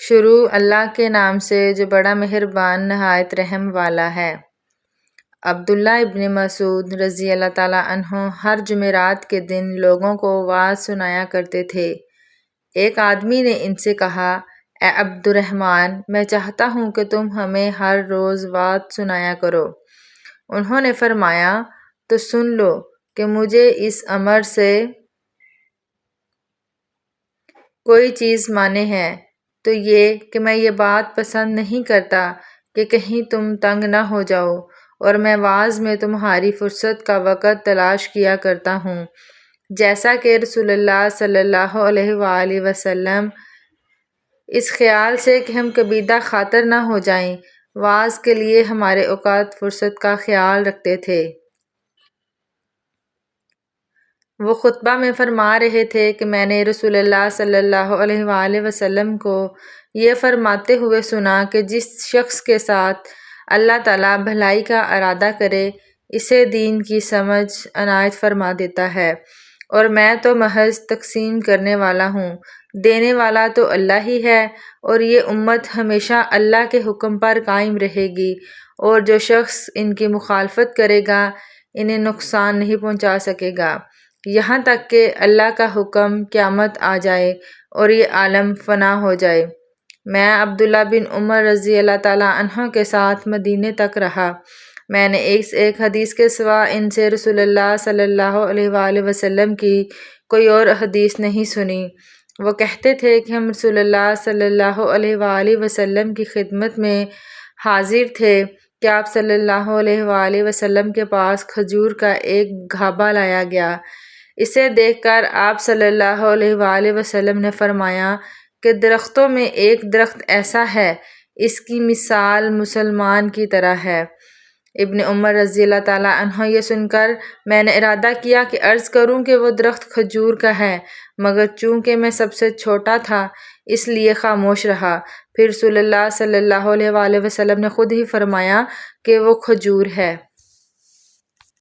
شروع اللہ کے نام سے جو بڑا مہربان نہایت رحم والا ہے۔ عبداللہ ابن مسعود رضی اللہ تعالیٰ عنہ ہر جمعرات کے دن لوگوں کو وعظ سنایا کرتے تھے۔ ایک آدمی نے ان سے کہا، اے عبد الرحمن، میں چاہتا ہوں کہ تم ہمیں ہر روز وعظ سنایا کرو۔ انہوں نے فرمایا، تو سن لو کہ مجھے اس امر سے کوئی چیز مانع ہے، تو یہ کہ میں یہ بات پسند نہیں کرتا کہ کہیں تم تنگ نہ ہو جاؤ، اور میں وعظ میں تمہاری فرصت کا وقت تلاش کیا کرتا ہوں، جیسا کہ رسول اللہ صلی اللہ علیہ وآلہ وسلم اس خیال سے کہ ہم کبیدہ خاطر نہ ہو جائیں، وعظ کے لیے ہمارے اوقات فرصت کا خیال رکھتے تھے۔ وہ خطبہ میں فرما رہے تھے کہ میں نے رسول اللہ صلی اللہ علیہ وآلہ وسلم کو یہ فرماتے ہوئے سنا کہ جس شخص کے ساتھ اللہ تعالیٰ بھلائی کا ارادہ کرے، اسے دین کی سمجھ عنایت فرما دیتا ہے، اور میں تو محض تقسیم کرنے والا ہوں، دینے والا تو اللہ ہی ہے، اور یہ امت ہمیشہ اللہ کے حکم پر قائم رہے گی، اور جو شخص ان کی مخالفت کرے گا انہیں نقصان نہیں پہنچا سکے گا، یہاں تک کہ اللہ کا حکم قیامت آ جائے اور یہ عالم فنا ہو جائے۔ میں عبداللہ بن عمر رضی اللہ تعالیٰ عنہ کے ساتھ مدینے تک رہا۔ میں نے ایک حدیث کے سوا ان سے رسول اللہ صلی اللہ علیہ وآلہ وسلم کی کوئی اور حدیث نہیں سنی۔ وہ کہتے تھے کہ ہم رسول اللہ صلی اللہ علیہ وآلہ وسلم کی خدمت میں حاضر تھے کہ آپ صلی اللہ علیہ وآلہ وسلم کے پاس کھجور کا ایک گھابا لایا گیا۔ اسے دیکھ کر آپ صلی اللہ علیہ وآلہ وسلم نے فرمایا کہ درختوں میں ایک درخت ایسا ہے، اس کی مثال مسلمان کی طرح ہے۔ ابن عمر رضی اللہ تعالیٰ عنہ یہ سن کر میں نے ارادہ کیا کہ عرض کروں کہ وہ درخت کھجور کا ہے، مگر چونکہ میں سب سے چھوٹا تھا اس لیے خاموش رہا۔ پھر رسول اللہ صلی اللہ علیہ وآلہ وسلم نے خود ہی فرمایا کہ وہ کھجور ہے۔